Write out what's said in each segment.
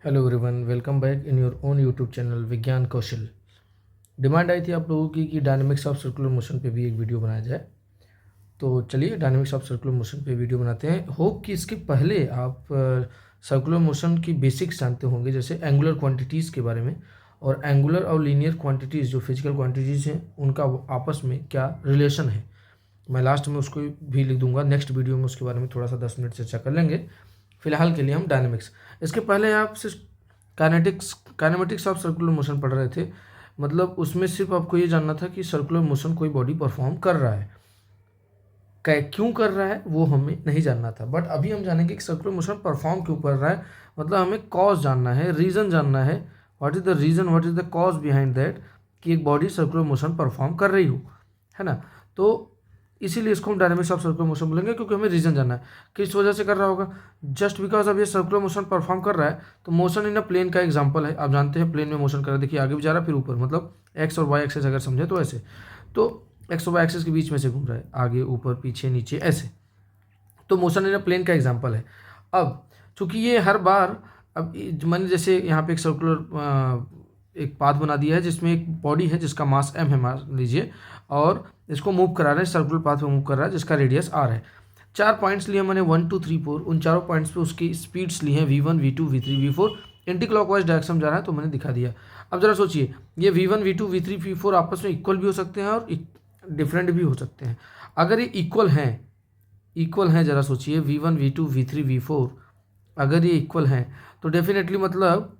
Hello everyone, welcome back in your own YouTube channel विज्ञान कौशल। Demand आई थी आप लोगों की कि डायनेमिक्स ऑफ सर्कुलर मोशन पे भी एक वीडियो बनाया जाए। तो चलिए डायनेमिक्स ऑफ सर्कुलर मोशन पे वीडियो बनाते हैं। होप कि इसके पहले आप सर्कुलर मोशन की बेसिक्स जानते होंगे, जैसे एंगुलर क्वांटिटीज़ के बारे में और एंगुलर और लीनियर क्वांटिटीज़ जो फिजिकल क्वांटिटीज़ हैं उनका आपस में क्या रिलेशन है। मैं लास्ट में उसको भी लिख दूंगा, नेक्स्ट वीडियो में उसके बारे में थोड़ा सा 10 मिनट चर्चा कर लेंगे। फिलहाल के लिए हम डायनेमिक्स, इसके पहले आप सिर्फ काइनेमेटिक्स ऑफ सर्कुलर मोशन पढ़ रहे थे। मतलब उसमें सिर्फ आपको ये जानना था कि सर्कुलर मोशन कोई बॉडी परफॉर्म कर रहा है, क्यों कर रहा है वो हमें नहीं जानना था। बट अभी हम जानेंगे कि सर्कुलर मोशन परफॉर्म क्यों कर रहा है। मतलब हमें कॉज जानना है, रीज़न जानना है। What is the reason, what is the cause behind that कि एक बॉडी सर्कुलर मोशन परफॉर्म कर रही हो, है ना। तो इसीलिए इसको हम डायनेमिक्स ऑफ सर्कुलर मोशन बोलेंगे, क्योंकि हमें रीज़न जानना है किस वजह से कर रहा होगा। जस्ट बिकॉज अब ये सर्कुलर मोशन परफॉर्म कर रहा है, तो मोशन इन अ प्लेन का एग्जांपल है। आप जानते हैं प्लेन में मोशन कर रहा है, देखिए आगे भी जा रहा है फिर ऊपर, मतलब एक्स और वाई एक्सेस अगर समझे तो ऐसे। तो एक्स और वाई एक्सेस के बीच में से घूम रहा है, आगे ऊपर पीछे नीचे ऐसे। तो मोशन इन अ प्लेन का एग्जांपल है। अब चूंकि ये हर बार, अब मैंने जैसे यहाँ पे एक सर्कुलर एक पाथ बना दिया है जिसमें एक बॉडी है जिसका मास m है मान लीजिए, और इसको मूव करा रहे हैं, सर्कुलर पाथ में मूव कर रहा है जिसका रेडियस r है। 4 पॉइंट्स लिए मैंने 1 2 3 4, उन चारों पॉइंट्स पे उसकी स्पीड्स ली हैं v1 v2 v3 v4। Anti clockwise direction में जा रहा है तो मैंने दिखा दिया। अब जरा सोचिए, ये v1 v2 v3 v4 आपस में इक्वल भी हो सकते हैं और डिफरेंट भी हो सकते हैं। अगर ये इक्वल हैं, जरा सोचिए v1 v2 v3 v4 अगर ये इक्वल हैं तो डेफिनेटली मतलब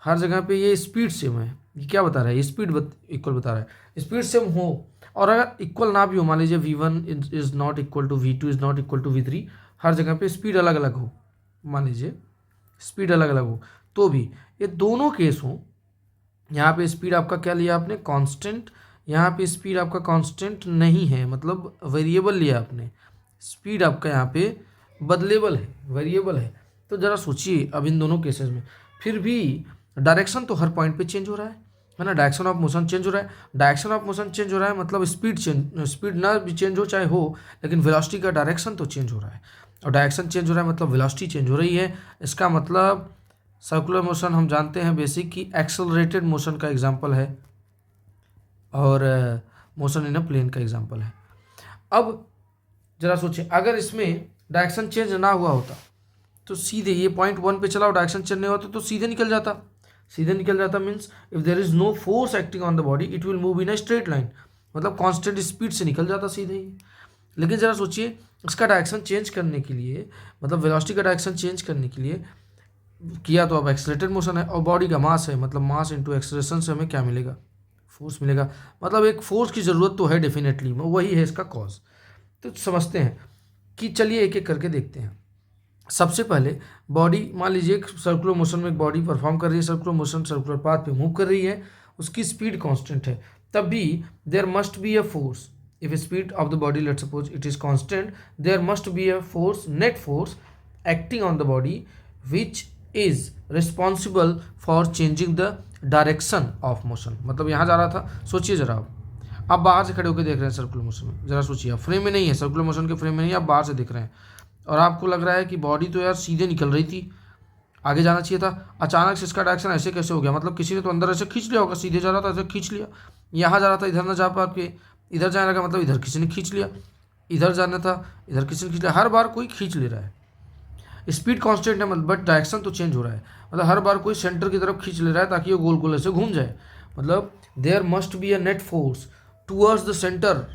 हर जगह पे ये स्पीड सेम है। ये क्या बता रहा है, ये स्पीड इक्वल बता रहा है, स्पीड सेम हो। और अगर इक्वल ना भी हो, मान लीजिए v1 is not equal to v2 is not equal to v3, हर जगह पे स्पीड अलग अलग हो, मान लीजिए स्पीड अलग अलग हो, तो भी ये दोनों केस हो। यहाँ पे स्पीड आपका क्या लिया आपने, कांस्टेंट। यहाँ पे स्पीड आपका कांस्टेंट नहीं है, मतलब वेरिएबल लिया आपने। स्पीड आपका यहाँ पे बदलेबल है, वेरिएबल है। तो ज़रा सोचिए अब इन दोनों केसेस में फिर भी डायरेक्शन तो हर पॉइंट पे चेंज हो रहा है ना। डायरेक्शन ऑफ मोशन चेंज हो रहा है, डायरेक्शन ऑफ मोशन चेंज हो रहा है मतलब स्पीड ना भी चेंज हो चाहे हो, लेकिन वेलोसिटी का डायरेक्शन तो चेंज हो रहा है। और डायरेक्शन चेंज हो रहा है मतलब वेलोसिटी चेंज हो रही है। इसका मतलब सर्कुलर मोशन हम जानते हैं बेसिक की एक्सेलरेटेड मोशन का एग्जाम्पल है, और मोशन इन अ प्लेन का एग्जाम्पल है। अब जरा सोचिए, अगर इसमें डायरेक्शन चेंज ना हुआ होता तो सीधे ये पॉइंट 1 पे चला और डायरेक्शन चेंज नहीं होता तो सीधे निकल जाता। Means if there is no force acting on the body it will move in a straight line, मतलब कांस्टेंट स्पीड से निकल जाता सीधे ही। लेकिन ज़रा सोचिए, इसका डायरेक्शन चेंज करने के लिए, मतलब वेलोसिटी का डायरेक्शन चेंज करने के लिए किया तो अब एक्सेलरेटेड मोशन है, और बॉडी का मास है, मतलब मास इंटू एक्सेलरेशन से हमें क्या मिलेगा, फोर्स मिलेगा। मतलब एक फोर्स की ज़रूरत तो है डेफिनेटली, वही है इसका कॉज। तो समझते हैं कि चलिए एक एक करके देखते हैं। सबसे पहले बॉडी, मान लीजिए सर्कुलर मोशन में एक बॉडी परफॉर्म कर रही है, सर्कुलर मोशन सर्कुलर पाथ पे मूव कर रही है, उसकी स्पीड कांस्टेंट है, तब भी there must be a force. If speed of the body let's suppose it is constant, there must be a force, net force acting on the body which is responsible for changing the direction of motion. मतलब यहाँ जा रहा था, सोचिए जरा आप बाहर से खड़े होकर देख रहे हैं सर्कुलर मोशन में, जरा सोचिए आप फ्रेम में नहीं है, सर्कुलर मोशन के फ्रेम में नहीं है, आप बाहर से देख रहे हैं और आपको लग रहा है कि बॉडी तो यार सीधे निकल रही थी, आगे जाना चाहिए था, अचानक से इसका डायरेक्शन ऐसे कैसे हो गया। मतलब किसी ने तो अंदर ऐसे खींच लिया होगा, सीधे जा रहा था ऐसे खींच लिया, यहाँ जा रहा था इधर ना जा पा के इधर जाने लगा, मतलब इधर किसी ने खींच लिया, इधर जाना था इधर किसी ने खींच लिया, हर बार कोई खींच ले रहा है। स्पीड कांस्टेंट है बट डायरेक्शन तो चेंज हो रहा है, मतलब हर बार कोई सेंटर की तरफ खींच ले रहा है ताकि ये गोल गोल ऐसे घूम जाए। मतलब there must be a net force towards the centre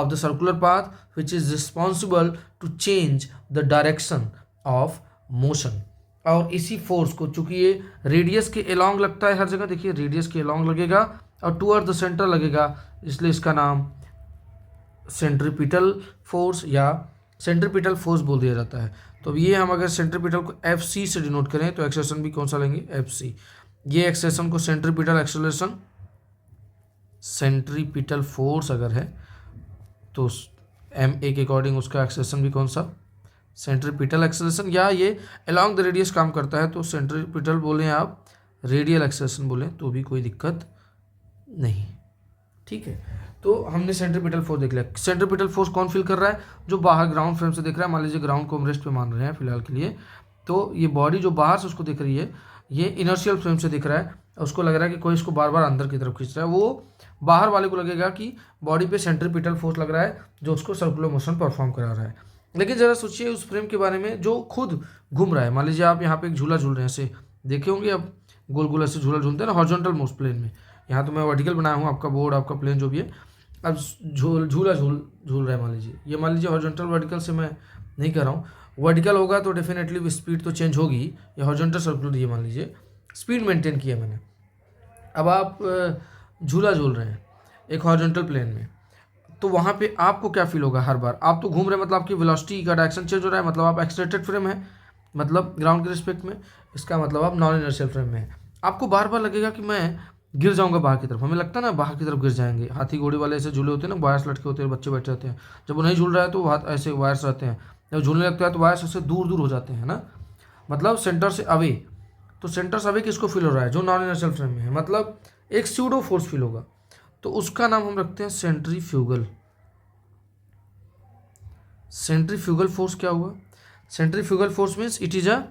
of the circular path which is responsible to change the direction of motion। और इसी फोर्स को, चूंकि ये रेडियस के अलोंग लगता है हर जगह, देखिए रेडियस के अलोंग लगेगा और टूवर्ड द सेंटर लगेगा, इसलिए इसका नाम सेंट्रीपिटल फोर्स या सेंट्रीपिटल फोर्स बोल दिया जाता है। तो ये हम अगर सेंट्रीपिटल को एफ सी से डिनोट करें तो एक्सेलरेशन भी कौन सा लेंगे, एफ सी। ये एक्सेलरेशन को सेंट्रीपिटल एक्सेलरेशन, सेंट्रीपिटल फोर्स अगर है तो एम ए के अकॉर्डिंग उसका एक्सेलरेशन भी कौन सा, सेंट्रीपिटल एक्सेलरेशन। या ये अलोंग द रेडियस काम करता है तो सेंट्रीपिटल बोलें आप, रेडियल एक्सेलरेशन बोलें तो भी कोई दिक्कत नहीं, ठीक है। तो हमने सेंट्रीपिटल फोर्स देख लिया। सेंट्रीपिटल फोर्स कौन फील कर रहा है, जो बाहर ग्राउंड फ्रेम से देख रहा है। मान लीजिए ग्राउंड को हम रेस्ट पे मान रहे हैं फिलहाल के लिए, तो ये बॉडी जो बाहर से उसको देख रही है, ये इनर्शियल फ्रेम से दिख रहा है, उसको लग रहा है कि कोई इसको बार बार अंदर की तरफ खींच रहा है। वो बाहर वाले को लगेगा कि बॉडी पे सेंट्रीपिटल फोर्स लग रहा है जो उसको सर्कुलर मोशन परफॉर्म करा रहा है। लेकिन ज़रा सोचिए उस फ्रेम के बारे में जो खुद घूम रहा है। मान लीजिए आप यहाँ पे एक झूला झूल रहे हैं, ऐसे देखे होंगे आप, गोल गोल ऐसे झूला झूलते हैं ना हॉरिजॉन्टल मोस्ट प्लेन में। यहाँ तो मैं वर्टिकल बनाया हूँ, आपका बोर्ड आपका प्लेन जो भी है। अब झूला झूल रहा है, मान लीजिए हॉरिजॉन्टल वर्टिकल से मैं नहीं कर रहा हूँ। वर्टिकल होगा तो डेफिनेटली स्पीड तो चेंज होगी। ये हॉरिजॉन्टल सर्कुलर, ये मान लीजिए स्पीड मेंटेन किया मैंने। अब आप झूला झूल रहे हैं एक हॉरिजॉन्टल प्लेन में, तो वहाँ पे आपको क्या फील होगा? हर बार आप तो घूम रहे हैं, मतलब आपकी वेलोसिटी का डायरेक्शन चेंज हो रहा है, मतलब आप एक्सलेटेड फ्रेम है, मतलब ग्राउंड के रिस्पेक्ट में। इसका मतलब आप नॉन इनर्शियल फ्रेम में है। आपको बार बार लगेगा कि मैं गिर जाऊंगा बाहर की तरफ। हमें लगता है ना बाहर की तरफ गिर जाएंगे। हाथी घोड़े वाले ऐसे झूले होते हैं ना, वायर्स लटके होते हैं, बच्चे बैठे रहते हैं। जब वो नहीं झूल रहा है तो हाथ ऐसे वायर्स रहते हैं, जब झूलने लगता है तो वायर्स ऐसे दूर दूर हो जाते हैं ना, मतलब सेंटर से अवे। तो सेंटर से अवे किसको फील हो रहा है? जो नॉन इनर्शियल फ्रेम में है, मतलब एक स्यूडो फोर्स फील होगा। तो उसका नाम हम रखते हैं सेंट्रीफ्यूगल। सेंट्रीफ्यूगल फोर्स क्या हुआ? Centrifugal force means it is a,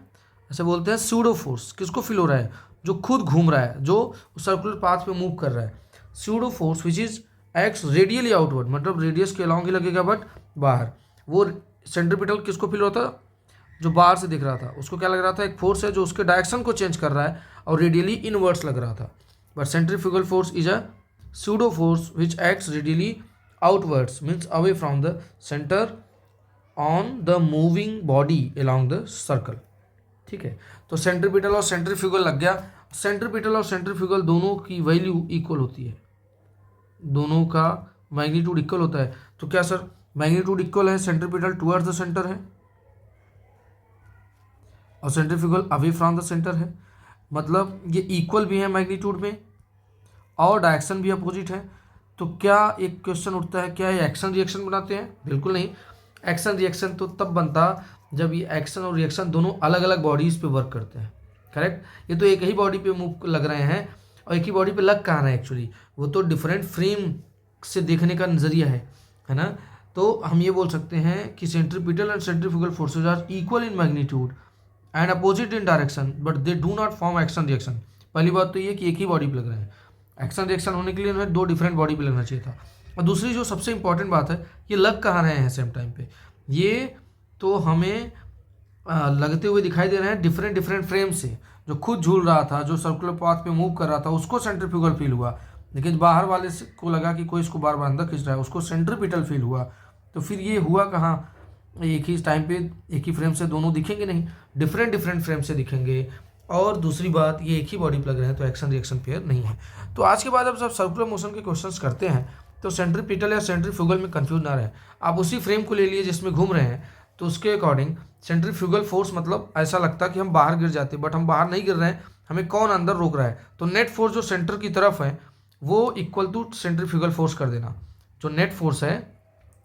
ऐसे बोलते हैं स्यूडो फोर्स। किसको फील हो रहा है? जो खुद घूम रहा है, जो सर्कुलर पाथ पे मूव कर रहा है। Pseudo force which is x radially outward, मतलब रेडियस के अलॉन्ग ही लगेगा बट बाहर। वो सेंट्रीपिटल किसको फील होता? जो बाहर से दिख रहा था उसको क्या लग रहा था? एक फोर्स है जो उसके डायरेक्शन को चेंज कर रहा है और रेडियली इनवर्ड्स लग रहा था। But centrifugal force is a pseudo force which acts radially outwards, means away from the center on the moving body along the circle। ठीक है, तो सेंट्रीपिटल और सेंट्रीफ्यूगल लग गया। सेंट्रीपिटल और सेंट्रीफ्यूगल दोनों की वैल्यू इक्वल होती है, दोनों का मैग्नीट्यूड इक्वल होता है। तो क्या सर मैग्नीट्यूड इक्वल है? सेंट्रीपिटल टुवर्ड्स द सेंटर है और centrifugal away from the centre है, मतलब ये इक्वल भी है मैग्नीट्यूड में और डायरेक्शन भी अपोजिट है। तो क्या एक क्वेश्चन उठता है, क्या ये एक्शन रिएक्शन बनाते हैं? बिल्कुल नहीं। एक्शन रिएक्शन तो तब बनता जब ये एक्शन और रिएक्शन दोनों अलग अलग बॉडीज़ पे वर्क करते हैं। करेक्ट, ये तो एक ही बॉडी पे मूव लग रहे हैं और एक ही बॉडी पे लग कहाँ रहे हैं एक्चुअली, वो तो डिफरेंट फ्रेम से देखने का नज़रिया है ना। तो हम ये बोल सकते हैं कि centripetal and centrifugal forces are equal in magnitude and opposite in direction but they do not form action reaction. पहली बात तो ये कि एक ही बॉडी पे लग रहे हैं। एक्शन रिएक्शन होने के लिए उन्हें दो डिफरेंट बॉडी पे लगना चाहिए था। और दूसरी जो सबसे इंपॉर्टेंट बात है, ये लग कहाँ रहे हैं सेम टाइम पे? ये तो हमें लगते हुए दिखाई दे रहे हैं डिफरेंट डिफरेंट फ्रेम से। जो खुद झूल रहा था, जो सर्कुलर पाथ पे मूव कर रहा था, उसको सेंट्रीफ्यूगल फील हुआ। लेकिन बाहर वाले को लगा कि कोई इसको बार बार अंदर खींच रहा है, उसको सेंट्रीपिटल फील हुआ। तो फिर ये हुआ कहाँ? एक ही टाइम पे एक ही फ्रेम से दोनों दिखेंगे नहीं, डिफरेंट डिफरेंट फ्रेम से दिखेंगे। और दूसरी बात, ये एक ही बॉडी पे लग रहे हैं तो एक्शन रिएक्शन पेयर नहीं है। तो आज के बाद अब सब सर्कुलर मोशन के क्वेश्चंस करते हैं तो सेंट्रीपिटल या सेंट्रीफ्यूगल में कंफ्यूज ना रहे। आप उसी फ्रेम को ले लिए जिसमें घूम रहे हैं, तो उसके अकॉर्डिंग सेंट्रीफ्यूगल फोर्स मतलब ऐसा लगता है कि हम बाहर गिर जाते, बट हम बाहर नहीं गिर रहे हैं, हमें कौन अंदर रोक रहा है। तो नेट फोर्स जो सेंटर की तरफ है वो इक्वल टू सेंट्रीफ्यूगल फोर्स कर देना। जो नेट फोर्स है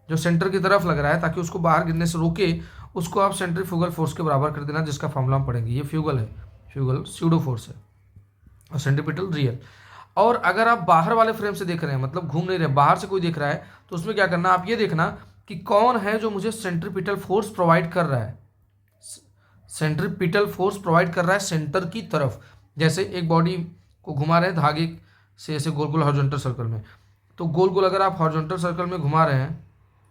जो सेंटर की तरफ लग रहा है ताकि उसको बाहर गिरने से रोके, उसको आप सेंट्रीफ्यूगल फोर्स के बराबर कर देना, जिसका फॉर्मूला हम पढ़ेंगे। ये फ्यूगल है, फ्यूगल स्यूडो फोर्स है और सेंट्रीपिटल रियल। और अगर आप बाहर वाले फ्रेम से देख रहे हैं, मतलब घूम नहीं रहे, बाहर से कोई देख रहा है, तो उसमें क्या करना, आप ये देखना कि कौन है जो मुझे सेंट्रीपिटल फोर्स प्रोवाइड कर रहा है। सेंट्रीपिटल फोर्स प्रोवाइड कर रहा है सेंटर की तरफ। जैसे एक बॉडी को घुमा रहे हैं धागे से ऐसे गोल गोल हॉरिजॉन्टल सर्कल में, तो गोल गोल अगर आप हॉरिजॉन्टल सर्कल में घुमा रहे हैं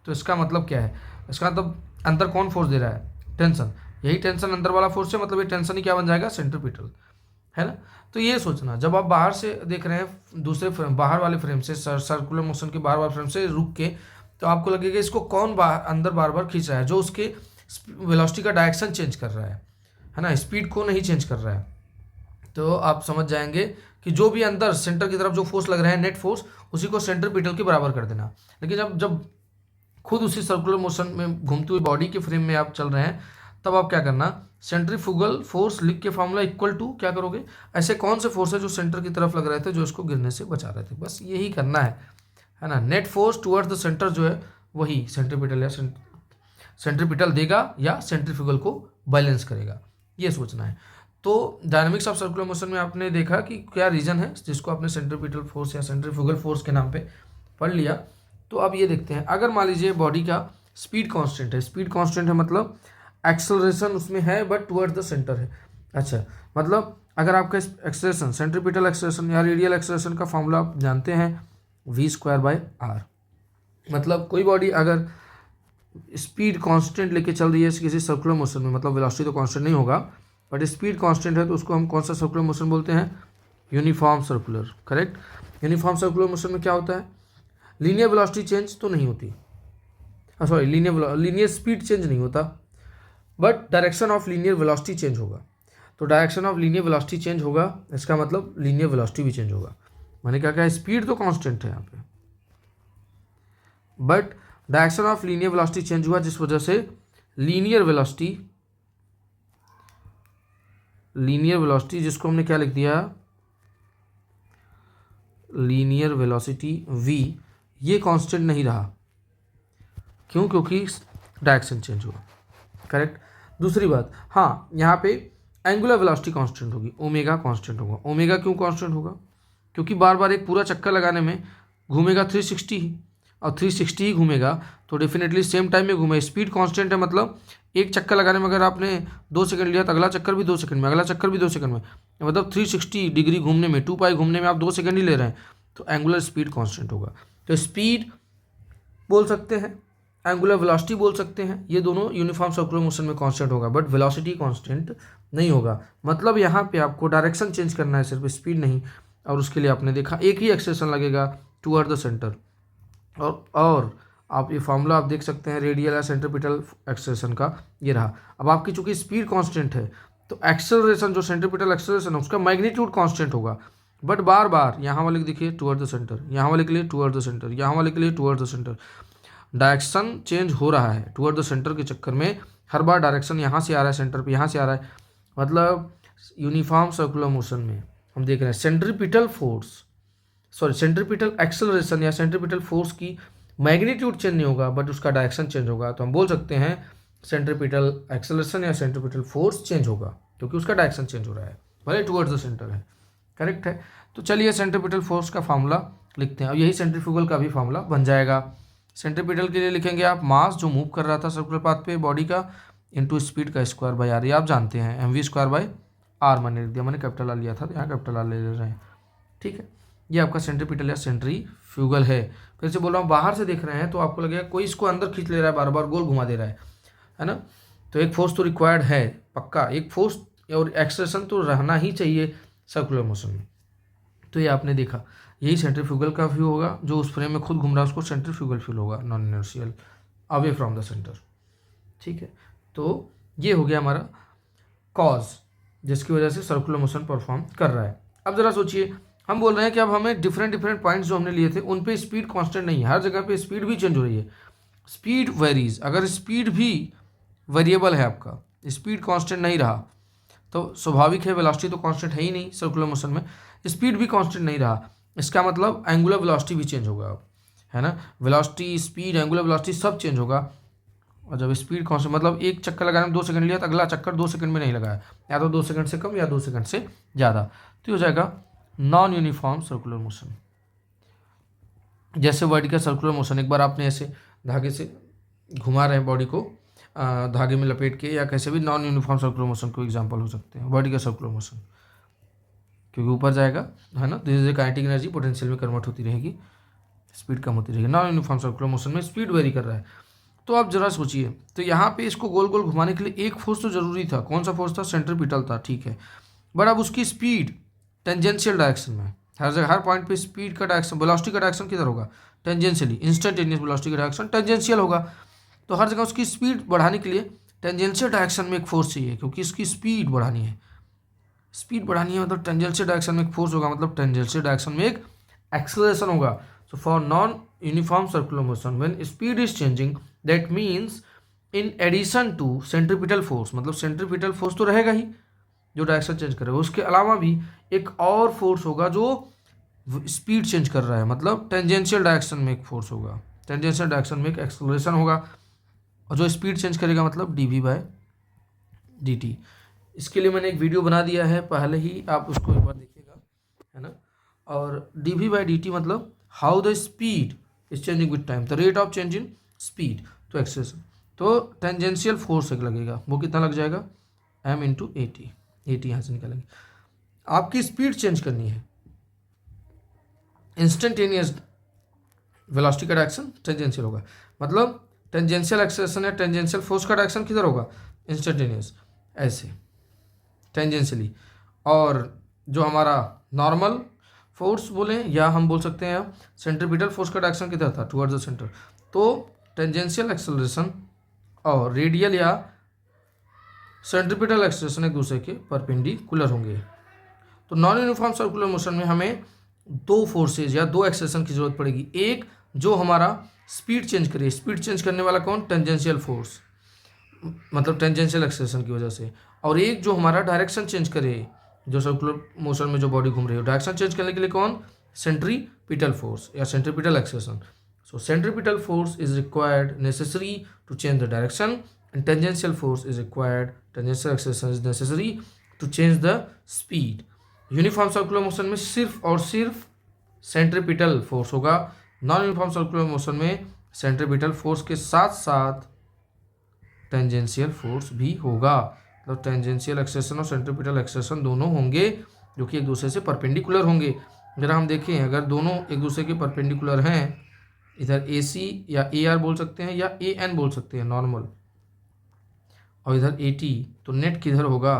तो इसका मतलब क्या है? इसका मतलब अंदर कौन फोर्स दे रहा है? टेंशन। यही टेंशन अंदर वाला फोर्स है, मतलब ये टेंशन ही क्या बन जाएगा? सेंट्रीपिटल, है ना। तो ये सोचना, जब आप बाहर से देख रहे हैं दूसरे फ्रेम, बाहर वाले फ्रेम से, सर्कुलर मोशन के बाहर वाले फ्रेम से रुक के, तो आपको लगेगा इसको कौन अंदर बार बार खींच रहा है? जो उसके वेलोसिटी का डायरेक्शन चेंज कर रहा है ना, स्पीड को नहीं चेंज कर रहा है। तो आप समझ जाएंगे कि जो भी अंदर सेंटर की तरफ जो फोर्स लग रहा है नेट फोर्स, उसी को सेंट्रीपिटल के बराबर कर देना। लेकिन जब खुद उसी सर्कुलर मोशन में घूमती हुई बॉडी के फ्रेम में आप चल रहे हैं, तब आप क्या करना, सेंट्रीफ्यूगल फोर्स लिख के फॉर्मूला इक्वल टू क्या करोगे, ऐसे कौन से फोर्स है जो सेंटर की तरफ लग रहे थे, जो इसको गिरने से बचा रहे थे। बस यही करना है ना। Net force towards the centre जो है वही सेंट्रीपिटल या सेंट्रीपिटल देगा या सेंट्रीफ्यूगल को बैलेंस करेगा, ये सोचना है। तो डायनामिक्स ऑफ सर्कुलर मोशन में आपने देखा कि क्या रीजन है जिसको आपने सेंट्रीपिटल फोर्स या सेंट्रीफ्यूगल फोर्स के नाम पे पढ़ लिया। तो अब ये देखते हैं, अगर मान लीजिए बॉडी का स्पीड कांस्टेंट है, स्पीड कांस्टेंट है मतलब एक्सेलरेशन उसमें है बट टुवर्ड्स द सेंटर है। अच्छा, मतलब अगर आपका एक्सेलरेशन, सेंट्रीपिटल एक्सेलरेशन या रेडियल एक्सेलरेशन का फॉर्मूला आप जानते हैं v²/r, मतलब कोई बॉडी अगर स्पीड कांस्टेंट लेके चल रही है किसी सर्कुलर मोशन में, मतलब वेलोसिटी तो कांस्टेंट नहीं होगा बट स्पीड कांस्टेंट है, तो उसको हम कौन सा सर्कुलर मोशन बोलते हैं? Uniform circular, correct. Uniform circular motion में क्या होता है? लीनियर वेलोसिटी चेंज तो नहीं होती, सॉरी लीनियर स्पीड चेंज नहीं होता, but direction of linear velocity change होगा। तो direction of linear velocity change होगा, इसका मतलब लीनियर वेलोसिटी भी चेंज होगा। मैंने क्या कहा? स्पीड तो कांस्टेंट है यहाँ पे, but direction of linear velocity change हुआ, जिस वजह से लीनियर वेलोसिटी जिसको हमने क्या लिख दिया? लीनियर वेलोसिटी v, ये कांस्टेंट नहीं रहा। क्यों? क्योंकि डायरेक्शन चेंज हुआ, करेक्ट। दूसरी बात, हाँ, यहाँ पे एंगुलर वेलोसिटी कांस्टेंट होगी, ओमेगा कांस्टेंट होगा। ओमेगा क्यों कांस्टेंट होगा? क्योंकि बार बार एक पूरा चक्कर लगाने में घूमेगा 360 ही, और 360 ही घूमेगा तो डेफिनेटली सेम टाइम में घूमे। स्पीड कांस्टेंट है, मतलब एक चक्कर लगाने में अगर आपने 2 सेकंड लिया तो अगला चक्कर भी 2 सेकंड में, अगला चक्कर भी 2 सेकंड में, मतलब 360 डिग्री घूमने में, 2 पाई घूमने में आप 2 सेकंड ही ले रहे हैं, तो एंगुलर स्पीड कांस्टेंट होगा। तो स्पीड बोल सकते हैं, एंगुलर वेलोसिटी बोल सकते हैं, ये दोनों यूनिफॉर्म सर्कुलर मोशन में कांस्टेंट होगा, बट वेलोसिटी कांस्टेंट नहीं होगा। मतलब यहाँ पे आपको डायरेक्शन चेंज करना है, सिर्फ स्पीड नहीं। और उसके लिए आपने देखा एक ही एक्सेलरेशन लगेगा टूवर्ड द सेंटर। और आप ये फार्मूला आप देख सकते हैं रेडियल या सेंट्रीपिटल एक्सेलरेशन का, ये रहा। अब आपकी चूंकि स्पीड कांस्टेंट है, तो एक्सेलरेशन जो सेंट्रीपिटल एक्सेलरेशन है उसका मैग्नीट्यूड कांस्टेंट होगा, बट बार बार यहाँ वाले के देखिए टूवर्ड द सेंटर, यहाँ वाले के लिए टूवर्ड द सेंटर, यहाँ वाले के लिए toward the centre, direction change हो रहा है टूवर्ड द सेंटर के चक्कर में। हर बार डायरेक्शन यहाँ से आ रहा है सेंटर पे, यहाँ से आ रहा है। मतलब यूनिफॉर्म सर्कुलर मोशन में हम देख रहे हैं सेंट्रीपिटल एक्सेलरेशन या सेंट्रीपिटल फोर्स की मैग्नीट्यूड चेंज नहीं होगा, बट उसका डायरेक्शन चेंज होगा। तो हम बोल सकते हैं सेंट्रीपिटल एक्सेलरेशन या सेंट्रीपिटल फोर्स चेंज होगा, क्योंकि उसका डायरेक्शन चेंज हो रहा है, भले टुवर्ड्स द सेंटर है, करेक्ट है। तो चलिए सेंट्रीपिटल फोर्स का फार्मूला लिखते हैं। अब यही सेंट्रीफ्यूगल का भी फार्मूला बन जाएगा। सेंट्रीपिटल के लिए लिखेंगे आप मास जो मूव कर रहा था सर्कुलर पाथ पे बॉडी का, इंटू स्पीड का स्क्वायर बाई आर। ये आप जानते हैं mv²/r मैंने लिख दिया, मैंने कैपिटल आर लिया था तो यहाँ कैपिटल आर ले रहे हैं, ठीक है। ये आपका सेंट्रीपिटल या सेंट्रीफ्यूगल है। फिर से बोल रहा हूँ, बाहर से देख रहे हैं तो आपको लगेगा कोई इसको अंदर खींच ले रहा है, बार बार गोल घुमा दे रहा है ना। तो एक फोर्स तो रिक्वायर्ड है पक्का, एक फोर्स और एक्सेलरेशन तो रहना ही चाहिए सर्कुलर मोशन में। तो ये आपने देखा, यही सेंट्रीफ्यूगल का व्यू होगा, जो उस फ्रेम में खुद घूम रहा है उसको सेंट्रीफ्यूगल फील होगा, non inertial, away from the centre, ठीक है। तो ये हो गया हमारा कॉज, जिसकी वजह से सर्कुलर मोशन परफॉर्म कर रहा है। अब जरा सोचिए, हम बोल रहे हैं कि अब हमें डिफरेंट पॉइंट्स जो हमने लिए थे उन पे स्पीड कांस्टेंट नहीं है, हर जगह पे स्पीड भी चेंज हो रही है, स्पीड वेरीज। अगर स्पीड भी वेरिएबल है, आपका स्पीड कांस्टेंट नहीं रहा, तो स्वाभाविक है वेलोसिटी तो कांस्टेंट है ही नहीं सर्कुलर मोशन में, स्पीड भी कांस्टेंट नहीं रहा, इसका मतलब एंगुलर वेलोसिटी भी चेंज होगा अब, है ना। वेलोसिटी, स्पीड, एंगुलर वेलोसिटी सब चेंज होगा। और जब स्पीड कांस्टेंट, मतलब एक चक्कर लगाने में 2 सेकंड लिया तो अगला चक्कर 2 सेकंड में नहीं लगाया, या तो 2 सेकंड से कम या 2 सेकंड से ज़्यादा, तो हो जाएगा नॉन यूनिफॉर्म सर्कुलर मोशन। जैसे वर्टिकल सर्कुलर मोशन, एक बार आपने ऐसे धागे से घुमा रहे हैं बॉडी को, धागे में लपेट के, या कैसे भी, नॉन यूनिफॉर्म सर्कुलर मोशन को एग्जांपल हो सकते हैं वर्टिकल सर्कुलर मोशन, क्योंकि ऊपर जाएगा, है ना। धीरे धीरे काइनेटिक एनर्जी पोटेंशियल में कन्वर्ट होती रहेगी, स्पीड कम होती रहेगी। नॉन यूनिफॉर्म सर्कुलर मोशन में स्पीड वेरी कर रहा है। तो आप जरा सोचिए, तो यहाँ पे इसको गोल गोल घुमाने के लिए एक फोर्स तो जरूरी था, कौन सा फोर्स था? सेंट्रीपिटल था, ठीक है। बट अब उसकी स्पीड टेंजेंशियल डायरेक्शन में, हर जगह हर पॉइंट पे स्पीड का डायरेक्शन, वेलोसिटी का डायरेक्शन किधर होगा? टेंजेंशियली, इंस्टेंटेनियस वेलोसिटी का डायरेक्शन टेंजेंशियल होगा। तो हर जगह उसकी स्पीड बढ़ाने के लिए टेंजेंशियल डायरेक्शन में एक फोर्स चाहिए, क्योंकि इसकी स्पीड बढ़ानी है। स्पीड बढ़ानी है मतलब टेंजेंशियल डायरेक्शन में एक फोर्स होगा, मतलब टेंजेंशियल डायरेक्शन में एक एक्सेलरेशन होगा। So for non uniform circular motion when speed is changing, that means in addition to centripetal force, मतलब सेंट्रीपिटल फोर्स तो रहेगा ही जो डायरेक्शन चेंज करेगा, उसके अलावा भी एक और फोर्स होगा जो स्पीड चेंज कर रहा है, मतलब टेंजेंशियल डायरेक्शन में एक फोर्स होगा, टेंजेंशियल डायरेक्शन में एक एक्सेलरेशन होगा, और जो स्पीड चेंज करेगा मतलब dv/dt। इसके लिए मैंने एक वीडियो बना दिया है पहले ही, आप उसको एक बार देखिएगा, है ना। और dv/dt मतलब how the speed is changing with time, the rate of change in speed, तो एक्सेलरेशन। तो टेंजेंशियल फोर्स एक लगेगा, वो कितना लग जाएगा? m × at, AT यहाँ से निकालेंगे। आपकी स्पीड चेंज करनी है, इंस्टेंटेनियस वेलोसिटी का डायरेक्शन टेंजेंशियल होगा, मतलब टेंजेंशियल एक्सेलरेशन या टेंजेंशियल फोर्स का डायरेक्शन किधर होगा, इंस्टेंटेनियस, ऐसे टेंजेंशियली। और जो हमारा नॉर्मल फोर्स बोले या हम बोल सकते हैं सेंट्रीपिटल फोर्स का डायरेक्शन किधर था, टुवर्ड्स द सेंटर। तो टेंजेंशियल एक्सेलरेशन और रेडियल या सेंट्रीपिटल एक्सेलरेशन एक दूसरे के परपेंडिकुलर होंगे। तो नॉन यूनिफॉर्म सर्कुलर मोशन में हमें दो फोर्सेज या दो एक्सेलरेशन की जरूरत पड़ेगी। एक जो हमारा स्पीड चेंज करे, स्पीड चेंज करने वाला कौन, टेंजेंशियल फोर्स, मतलब टेंजेंशियल एक्सेलरेशन की वजह से। और एक जो हमारा डायरेक्शन चेंज करे, जो सर्कुलर मोशन में जो बॉडी घूम रही है, डायरेक्शन चेंज करने के लिए कौन, सेंट्रीपिटल फोर्स या centripetal acceleration. So centripetal force is required necessary to change the direction and tangential force is required, tangential acceleration is necessary to change the speed. Uniform circular motion में सिर्फ और सिर्फ centripetal force होगा। Non uniform circular motion में centripetal force के साथ साथ tangential force भी होगा, मतलब टेंजेंशियल एक्सेलरेशन और सेंट्रीपिटल एक्सेलरेशन दोनों होंगे जो कि एक दूसरे से परपेंडिकुलर होंगे। अगर हम देखें, अगर दोनों एक दूसरे के परपेंडिकुलर हैं, इधर AC या AR बोल सकते हैं या AN बोल सकते हैं नॉर्मल, और इधर AT, तो नेट किधर होगा,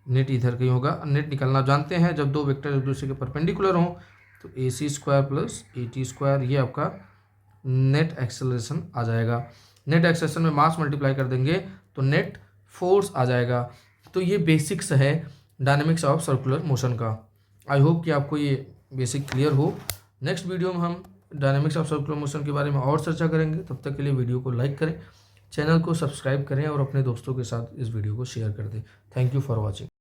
नेट इधर कहीं होगा। नेट निकलना जानते हैं, जब दो वेक्टर एक दूसरे के परपेंडिकुलर हों तो AC square plus AT square, ये आपका नेट एक्सेलरेशन आ जाएगा। नेट एक्सेलरेशन में मास मल्टीप्लाई कर देंगे तो नेट फोर्स आ जाएगा। तो ये बेसिक्स है डायनेमिक्स ऑफ सर्कुलर मोशन का। आई होप कि आपको ये बेसिक क्लियर हो। नेक्स्ट वीडियो में हम डायनेमिक्स ऑफ सर्कुलर मोशन के बारे में और चर्चा करेंगे। तब तक के लिए वीडियो को लाइक करें, चैनल को सब्सक्राइब करें और अपने दोस्तों के साथ इस वीडियो को शेयर कर दें। Thank you for watching.